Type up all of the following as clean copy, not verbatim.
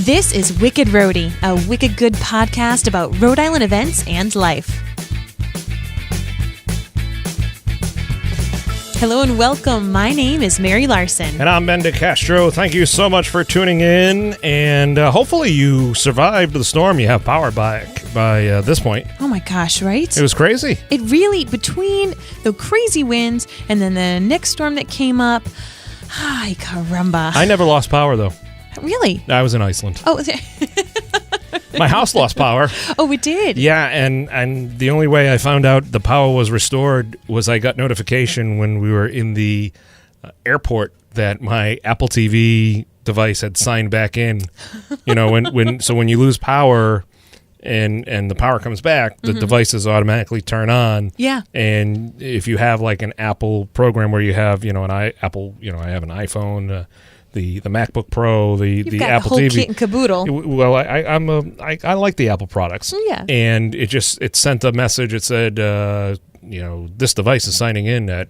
This is Wicked Rhody, a wicked good podcast about Rhode Island events and life. Hello and welcome. My name is Mary Larson. And I'm Ben DeCastro. Thank you so much for tuning in. And hopefully you survived the storm. You have power back by this point. Oh my gosh, right? It was crazy. It really, between the crazy winds and then the next storm that came up, ay caramba. I never lost power, though. Really? I was in Iceland. Oh, My house lost power. Oh, it did? Yeah, and the only way I found out the power was restored was I got notification when we were in the airport that my Apple TV device had signed back in. You know, when you lose power and the power comes back, the devices automatically turn on. Yeah. And if you have like an Apple program where you have, I have an iPhone, the MacBook Pro, the got Apple the whole TV. kit and caboodle. Well, I like the Apple products. Yeah. And it sent a message. It said, this device is signing in at,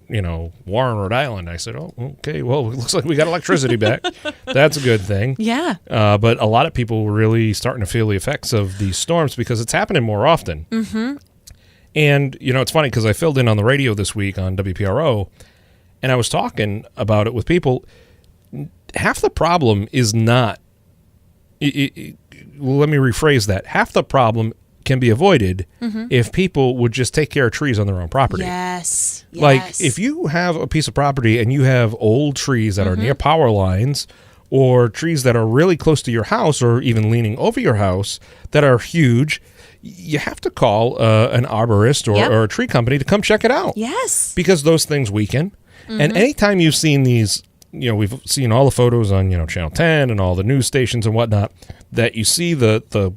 Warren, Rhode Island. I said, oh, okay. Well, it looks like we got electricity back. That's a good thing. Yeah. But a lot of people were really starting to feel the effects of these storms because it's happening more often. Mm-hmm. And, it's funny because I filled in on the radio this week on WPRO, and I was talking about it with people. Half the problem is not, let me rephrase that. Half the problem can be avoided if people would just take care of trees on their own property. Yes. Like if you have a piece of property and you have old trees that are near power lines or trees that are really close to your house or even leaning over your house that are huge, you have to call an arborist or a tree company to come check it out. Yes. Because those things weaken. And anytime you've seen these, we've seen all the photos on, Channel 10 and all the news stations and whatnot, that you see the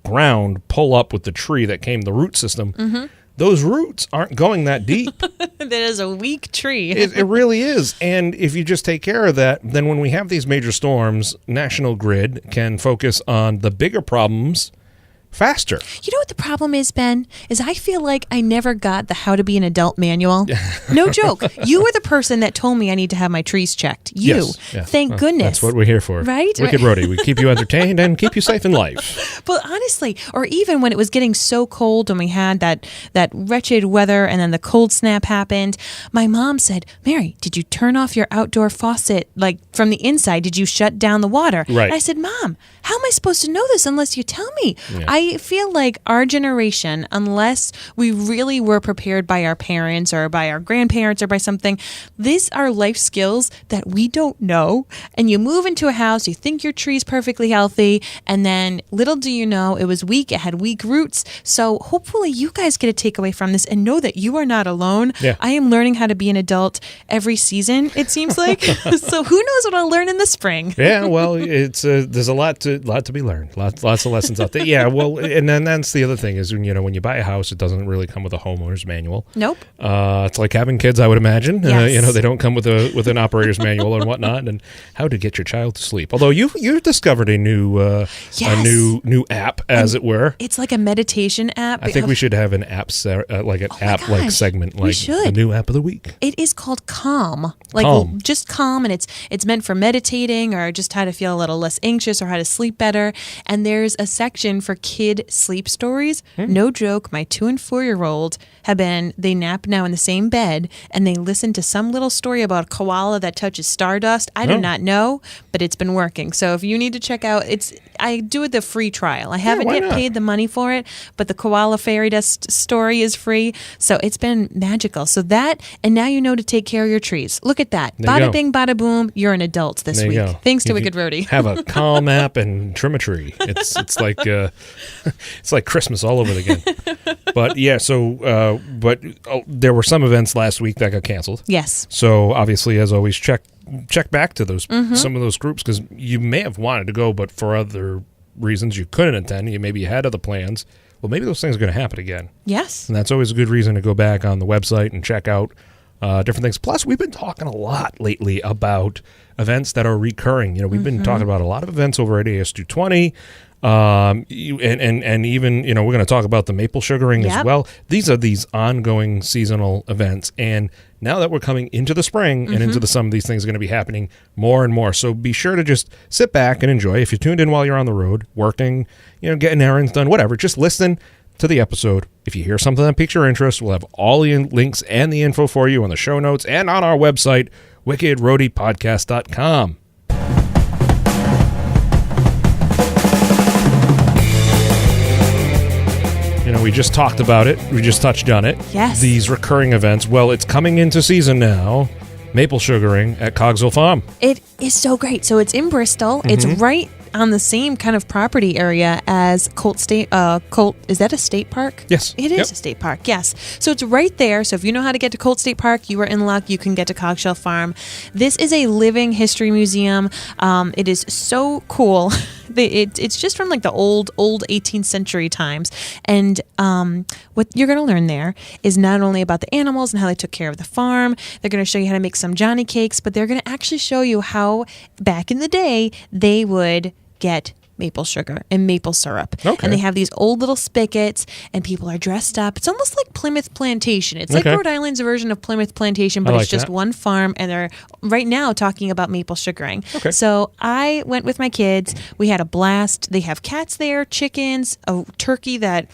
ground pull up with the tree that came, the root system. Those roots aren't going that deep. That is a weak tree. It really is. And if you just take care of that, then when we have these major storms, National Grid can focus on the bigger problems faster. You know what the problem is, Ben? Is I feel like I never got the How to Be an Adult manual. No joke. You were the person that told me I need to have my trees checked. You. Yes. Yeah. Thank goodness. That's what we're here for. Right? Wicked Rhody. We keep you entertained and keep you safe in life. But honestly, or even when it was getting so cold and we had that wretched weather and then the cold snap happened, my mom said, Mary, did you turn off your outdoor faucet? Like from the inside, did you shut down the water? Right. And I said, Mom, how am I supposed to know this unless you tell me? Yeah. I feel like our generation, unless we really were prepared by our parents or by our grandparents or by something, these are life skills that we don't know. And you move into a house, you think your tree's perfectly healthy, and then little do you know, it was weak, it had weak roots. So hopefully you guys get a takeaway from this and know that you are not alone. Yeah. I am learning how to be an adult every season, it seems like. So who knows what I'll learn in the spring? Yeah, well, it's there's a lot to be learned. Lots of lessons out there. Yeah, well, and then that's the other thing is when you buy a house, it doesn't really come with a homeowner's manual. Nope. It's like having kids, I would imagine. Yes. They don't come with an operator's manual and whatnot, and how to get your child to sleep. Although you've discovered a new app, as it were. It's like a meditation app. I think we should have an app segment, like the new app of the week. It is called Calm. Just Calm, and it's meant for meditating or just how to feel a little less anxious or how to sleep better. And there's a section for kid sleep stories. No joke, my 2 and 4-year-old they nap now in the same bed, and they listen to some little story about a koala that touches stardust. I do not know, but it's been working. So if you need to check out, I do the free trial. I haven't yet paid the money for it, but the koala fairy dust story is free. So it's been magical. So that, and now you know to take care of your trees. Look at that. Bada bing, bada boom. You're an adult this week. Thanks to Wicked Rhody. Have a Calm app and trim a tree. It's like Christmas all over again. But yeah, but there were some events last week that got canceled. Yes. So obviously, as always, check back to those some of those groups because you may have wanted to go, but for other reasons you couldn't attend. You had other plans. Well, maybe those things are going to happen again. Yes. And that's always a good reason to go back on the website and check out different things. Plus, we've been talking a lot lately about events that are recurring. We've been talking about a lot of events over at AS220. and even, we're going to talk about the maple sugaring as well. These are these ongoing seasonal events. And now that we're coming into the spring and into the summer, these things are going to be happening more and more. So be sure to just sit back and enjoy. If you tuned in while you're on the road, working, getting errands done, whatever, just listen to the episode. If you hear something that piques your interest, we'll have all the links and the info for you on the show notes and on our website, wickedroadypodcast.com. We just talked about it. We just touched on it. Yes. These recurring events. Well, it's coming into season now. Maple sugaring at Cogsville Farm. It is so great. So it's in Bristol. It's right on the same kind of property area as Colt State. Is that a state park? Yes. It is a state park, yes. So it's right there. So if you know how to get to Colt State Park, you are in luck. You can get to Cogsville Farm. This is a living history museum. It is so cool. It's just from like the old 18th century times. And what you're going to learn there is not only about the animals and how they took care of the farm. They're going to show you how to make some Johnny cakes, but they're going to actually show you how back in the day they would get maple sugar and maple syrup. Okay. And they have these old little spigots and people are dressed up. It's almost like Plymouth Plantation. It's like Rhode Island's version of Plymouth Plantation, but it's just one farm and they're right now talking about maple sugaring. Okay. So I went with my kids. We had a blast. They have cats there, chickens, a turkey that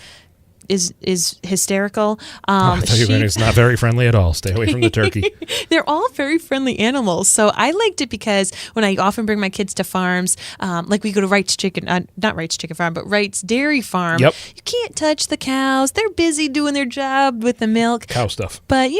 is hysterical. I thought you were it's not very friendly at all. Stay away from the turkey. They're all very friendly animals. So I liked it because when I often bring my kids to farms, like we go to Wright's not Wright's Chicken Farm, but Wright's Dairy Farm. Yep. You can't touch the cows. They're busy doing their job with the milk. Cow stuff. But,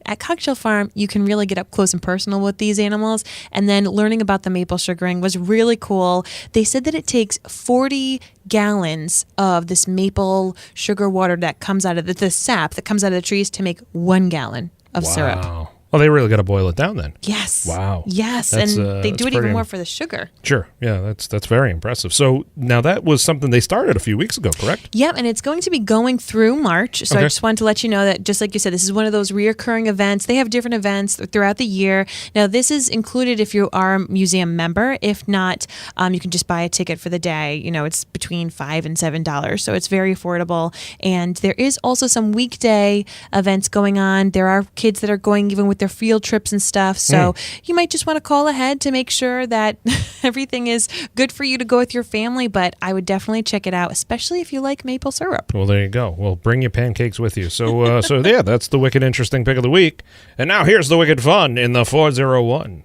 at Cogsville Farm, you can really get up close and personal with these animals. And then learning about the maple sugaring was really cool. They said that it takes 40 gallons of this maple sugar water that comes out of the sap that comes out of the trees to make 1 gallon of syrup. Well, they really got to boil it down then. Yes. Wow. Yes, and they do it even more for the sugar. Sure. Yeah, that's very impressive. So now that was something they started a few weeks ago, correct? Yep, and it's going to be going through March. So I just wanted to let you know that, just like you said, this is one of those reoccurring events. They have different events throughout the year. Now, this is included if you are a museum member. If not, you can just buy a ticket for the day. It's between $5 and $7, so it's very affordable. And there is also some weekday events going on. There are kids that are going even with their field trips and stuff. So you might just want to call ahead to make sure that everything is good for you to go with your family. But I would definitely check it out, especially if you like maple syrup. Well, there you go. Well, bring your pancakes with you. So, yeah, that's the Wicked Interesting Pick of the Week. And now here's the Wicked Fun in the 401.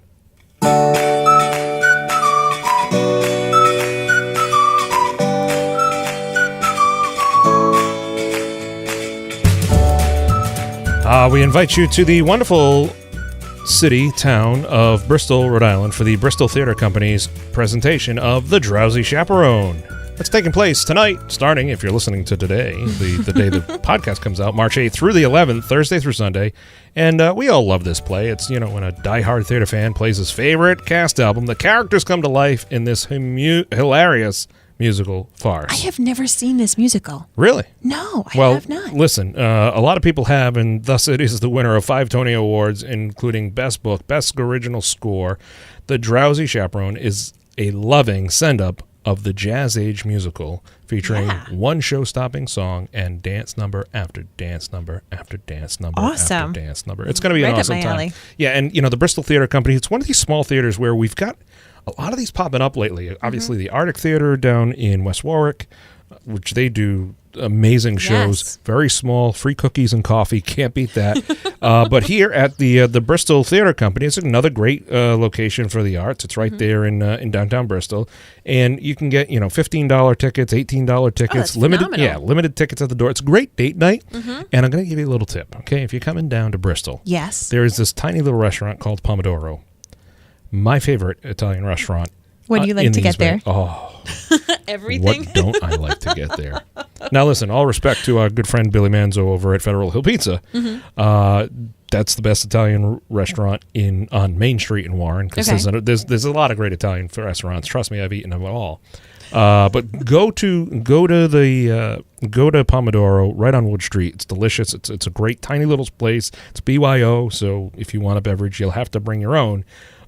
We invite you to the wonderful town of Bristol, Rhode Island for the Bristol Theater Company's presentation of The Drowsy Chaperone. It's taking place tonight, starting, if you're listening to today, the day the podcast comes out, March 8th through the 11th, Thursday through Sunday. And we all love this play. It's, when a diehard theater fan plays his favorite cast album, the characters come to life in this hilarious musical farce. I have never seen this musical. Really? No, I have not. Listen, a lot of people have, and thus it is the winner of 5 Tony Awards, including Best Book, Best Original Score. The Drowsy Chaperone is a loving send-up of the Jazz Age musical, featuring one show-stopping song and dance number after dance number after dance number after dance number. It's going to be an awesome time. Yeah, and the Bristol Theater Company, it's one of these small theaters where we've got a lot of these popping up lately. Obviously, the Arctic Theater down in West Warwick, which they do amazing shows. Yes. Very small, free cookies and coffee. Can't beat that. But here at the Bristol Theater Company, it's another great location for the arts. It's right there in downtown Bristol, and you can get $15 tickets, $18 tickets, limited tickets at the door. It's a great date night, and I'm going to give you a little tip. Okay, if you're coming down to Bristol, there is this tiny little restaurant called Pomodoro. My favorite Italian restaurant. What do you like to get there? Everything. What don't I like to get there? Now, listen, all respect to our good friend Billy Manzo over at Federal Hill Pizza. that's the best Italian restaurant on Main Street in Warren, because there's a lot of great Italian restaurants. Trust me, I've eaten them all. But go to Pomodoro right on Wood Street. It's delicious. It's a great tiny little place. It's BYO, so if you want a beverage, you'll have to bring your own.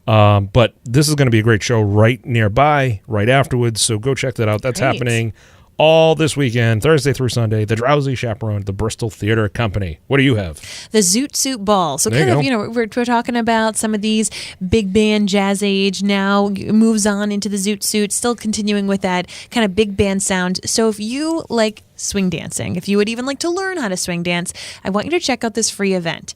But this is going to be a great show right nearby, right afterwards. So go check that out. That's happening all this weekend, Thursday through Sunday. The Drowsy Chaperone, the Bristol Theater Company. What do you have? The Zoot Suit Ball. So kind of, we're talking about some of these big band jazz age now moves on into the Zoot Suit, still continuing with that kind of big band sound. So if you like swing dancing, if you would even like to learn how to swing dance, I want you to check out this free event.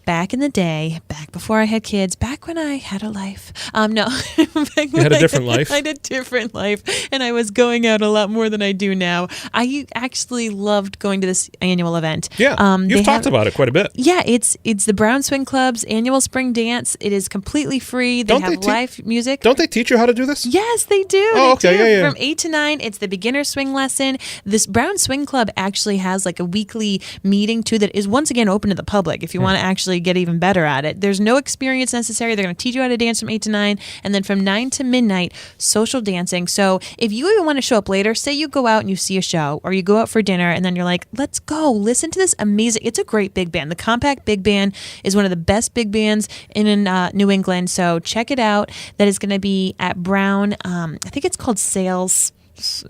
Back in the day, back before I had kids, back when I had a life. No. You had a different life? I had a different life, and I was going out a lot more than I do now. I actually loved going to this annual event. Yeah, you've talked about it quite a bit. Yeah, it's the Brown Swing Club's annual spring dance. It is completely free. They have live music. Don't they teach you how to do this? Yes, they do. Oh, okay, yeah. From 8 to 9, it's the beginner swing lesson. This Brown Swing Club actually has like a weekly meeting, too, that is once again open to the public if you want to actually get even better at it. There's no experience necessary. They're going to teach you how to dance from 8 to 9, and then from 9 to midnight, social dancing. So if you even want to show up later, say you go out and you see a show, or you go out for dinner, and then you're like, let's go listen to this amazing, it's a great big band. The Compact Big Band is one of the best big bands in New England, so check it out. That is going to be at Brown, I think it's called Sales.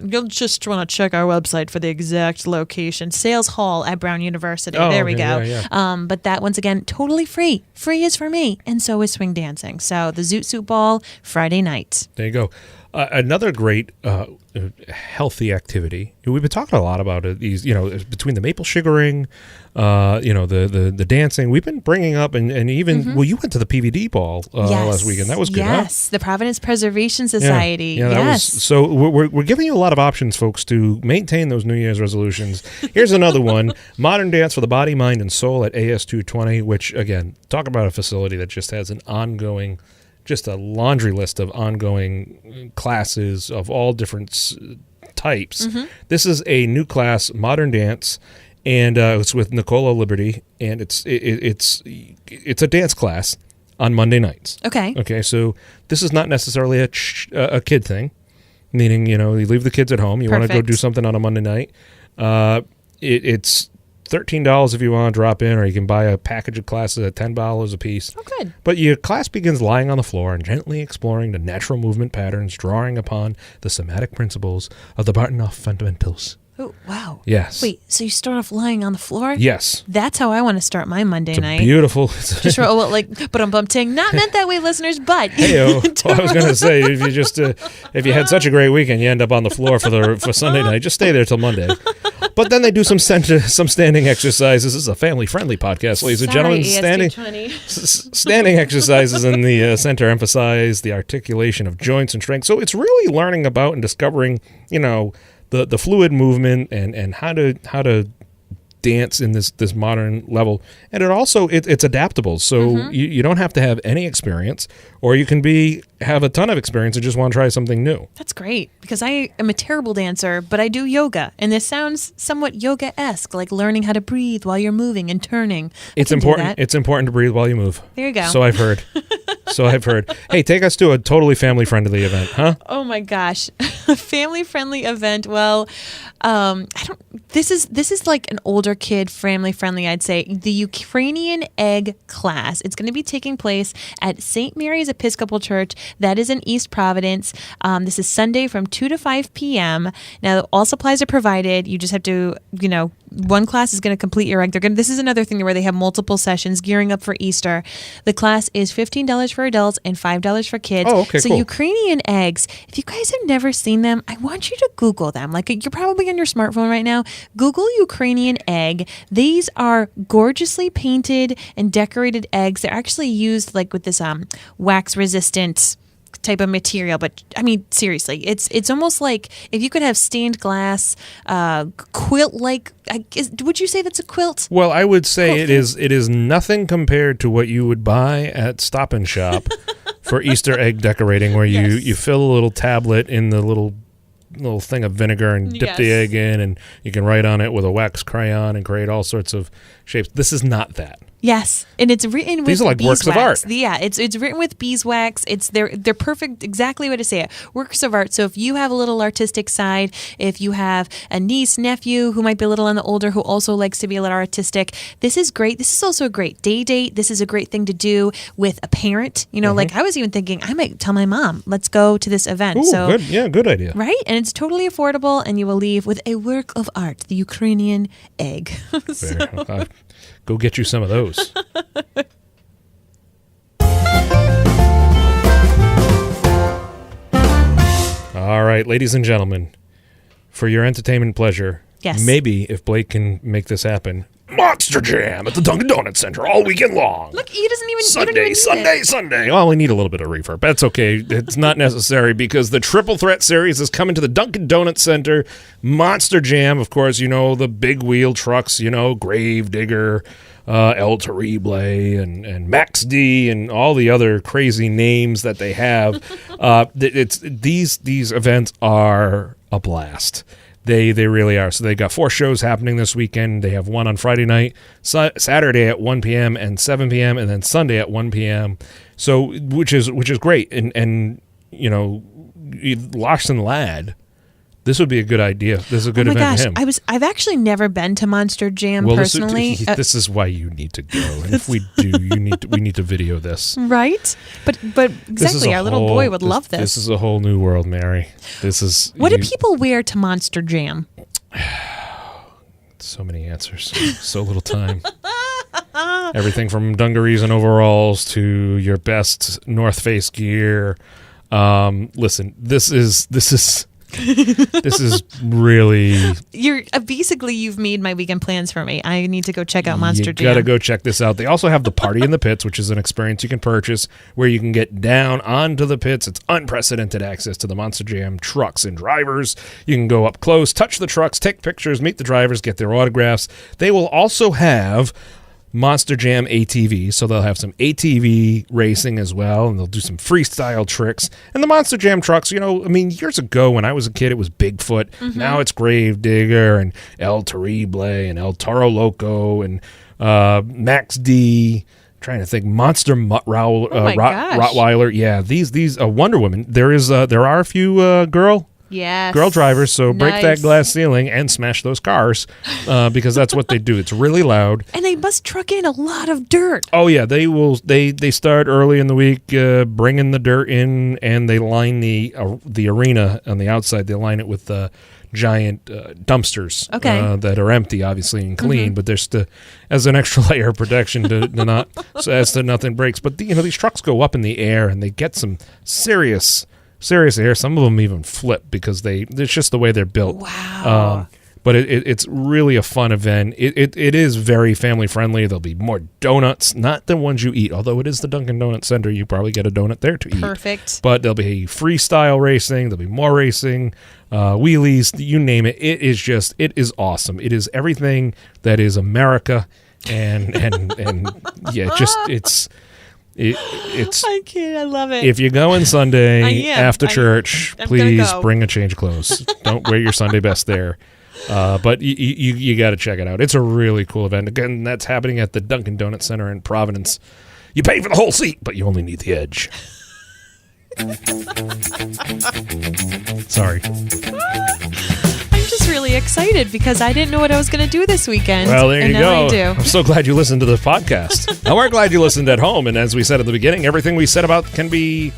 You'll just want to check our website for the exact location. Sales Hall at Brown University. There we go. Yeah. But that, once again, totally free. Free is for me, and so is swing dancing. So the Zoot Suit Ball, Friday night. There you go. Another great healthy activity. We've been talking a lot about it. These, between the maple sugaring, the dancing. We've been bringing up, and even you went to the PVD ball last weekend. That was good. Yes, huh? The Providence Preservation Society. Yeah, yes. So we're giving you a lot of options, folks, to maintain those New Year's resolutions. Here's another one: Modern Dance for the Body, Mind, and Soul at AS 220. Which, again, talk about a facility that just has an ongoing. Just a laundry list of ongoing classes of all different types. Mm-hmm. This is a new class, Modern Dance, and it's with Nicola Liberty, and it's a dance class on Monday nights. Okay. So this is not necessarily a kid thing, meaning you leave the kids at home. You want to go do something on a Monday night. It's $13 if you want to drop in, or you can buy a package of classes at $10 a piece. Oh, good. But your class begins lying on the floor and gently exploring the natural movement patterns, drawing upon the somatic principles of the Bartenoff fundamentals. Oh, wow. Yes. Wait, so you start off lying on the floor? Yes. That's how I want to start my Monday night. Beautiful. Just for, but I'm bumping. Not meant that way, listeners, but. Hey-o. I was going to say, if you had such a great weekend, you end up on the floor for Sunday night, just stay there till Monday. But then they do some standing exercises. This is a family-friendly podcast, ladies and gentlemen. Standing exercises in the center emphasize the articulation of joints and strength. So it's really learning about and discovering, the fluid movement and how to dance in this modern level. And it also it's adaptable, so you don't have to have any experience, or you can have a ton of experience and just want to try something new. That's great, because I am a terrible dancer, but I do yoga, and this sounds somewhat yoga-esque, like learning how to breathe while you're moving and turning. It's important. It's important to breathe while you move. There you go. So I've heard. Hey, take us to a totally family-friendly event, huh? Oh my gosh, a family-friendly event. Well, This is like an older kid, family-friendly, I'd say. The Ukrainian egg class. It's going to be taking place at St. Mary's Episcopal Church. That is in East Providence. This is Sunday from 2 to 5 p.m. Now, all supplies are provided. You just have to, one class is going to complete your egg. This is another thing where they have multiple sessions gearing up for Easter. The class is $15 for adults and $5 for kids. Oh, okay, so cool. Ukrainian eggs, if you guys have never seen them, I want you to Google them. Like, you're probably on your smartphone right now. Google Ukrainian egg. These are gorgeously painted and decorated eggs. They're actually used like with this wax resistant type of material, but I mean, seriously, it's almost like if you could have stained glass quilt like. Would you say that's a quilt? Well, I would say it is nothing compared to what you would buy at Stop and Shop for Easter egg decorating, where you fill a little tablet in the little thing of vinegar and dip the egg in, and you can write on it with a wax crayon and create all sorts of shapes. This is not that. Yes, and it's written with These are like works of art. Yeah, it's written with beeswax. They're perfect, exactly what to say it. Works of art. So if you have a little artistic side, if you have a niece, nephew who might be a little on the older who also likes to be a little artistic, this is great. This is also a great day date. This is a great thing to do with a parent. You know, like I was even thinking I might tell my mom, let's go to this event. Ooh, so good. Yeah, good idea. Right, and it's totally affordable, and you will leave with a work of art, the Ukrainian egg. So. Go get you some of those. All right, ladies and gentlemen, for your entertainment pleasure, yes. Maybe if Blake can make this happen, Monster Jam at the Dunkin' Donuts Center all weekend long. Look, he doesn't even Sunday. Well, we need a little bit of reverb. That's okay. It's not necessary because the Triple Threat Series is coming to the Dunkin' Donuts Center. Monster Jam, of course, you know, the big wheel trucks, you know, Gravedigger, El Terrible, and Max D, and all the other crazy names that they have. These events are a blast. They really are. So they got 4 shows happening this weekend. They have one on Friday night, Saturday at 1 p.m. and 7 p.m. and then Sunday at 1 p.m. So which is great. And you know, Lachlan Ladd, this would be a good idea. This is a good event for him. I've actually never been to Monster Jam personally. This is why you need to go. And if we do, we need to video this. Right? But exactly, our little boy would love this. This is a whole new world, Mary. What do people wear to Monster Jam? So many answers. So little time. Everything from dungarees and overalls to your best North Face gear. Listen, this is this is really... You've made my weekend plans for me. I need to go check out Monster Jam. You got to go check this out. They also have the Party in the Pits, which is an experience you can purchase where you can get down onto the pits. It's unprecedented access to the Monster Jam trucks and drivers. You can go up close, touch the trucks, take pictures, meet the drivers, get their autographs. They will also have Monster Jam ATV, so they'll have some ATV racing as well, and they'll do some freestyle tricks. And the Monster Jam trucks, you know, I mean, years ago when I was a kid, it was Bigfoot. Now it's Gravedigger and El Terrible and El Toro Loco and Max D. I'm trying to think, Monster Rottweiler. Yeah, these Wonder Woman. There are a few girl drivers, so break that glass ceiling and smash those cars because that's what they do. It's really loud. And they must truck in a lot of dirt. Oh, yeah. They will. They start early in the week bringing the dirt in, and they line the arena on the outside. They line it with giant dumpsters that are empty, obviously, and clean, but there's as an extra layer of protection to not so as to nothing breaks. But these trucks go up in the air, and they get some serious air. Some of them even flip because it's just the way they're built. Wow. But it's really a fun event. It is very family friendly. There'll be more donuts, not the ones you eat, although it is the Dunkin' Donuts Center. You probably get a donut there to eat. Perfect. But there'll be freestyle racing. There'll be more racing, wheelies, you name it. It is awesome. It is everything that is America. And yeah, it's I can't. I love it. If you're going Sunday after church, please bring a change of clothes. Don't wear your Sunday best there. But you got to check it out. It's a really cool event. Again, that's happening at the Dunkin' Donuts Center in Providence. You pay for the whole seat, but you only need the edge. Sorry. I'm just really excited because I didn't know what I was going to do this weekend. Well, there you go. I do. I'm so glad you listened to the podcast. And we're glad you listened at home. And as we said at the beginning, everything we said about can be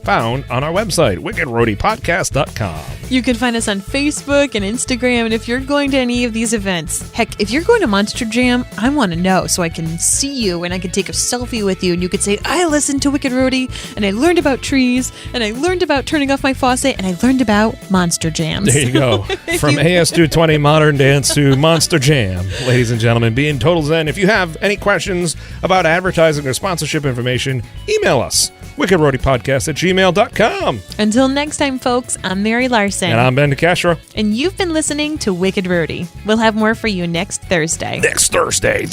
found on our website, wickedroadypodcast.com. You can find us on Facebook and Instagram, and if you're going to any of these events, heck, if you're going to Monster Jam, I want to know so I can see you and I can take a selfie with you, and you could say, I listened to Wicked Rhody, and I learned about trees, and I learned about turning off my faucet, and I learned about Monster Jams. There you go. From AS220 Modern Dance to Monster Jam, ladies and gentlemen, be in total zen. If you have any questions about advertising or sponsorship information, email us, wickedroadypodcast@gmail.com. Until next time, folks, I'm Mary Larson. And I'm Ben DeCastro. And you've been listening to Wicked Rhody. We'll have more for you next Thursday. Thursday.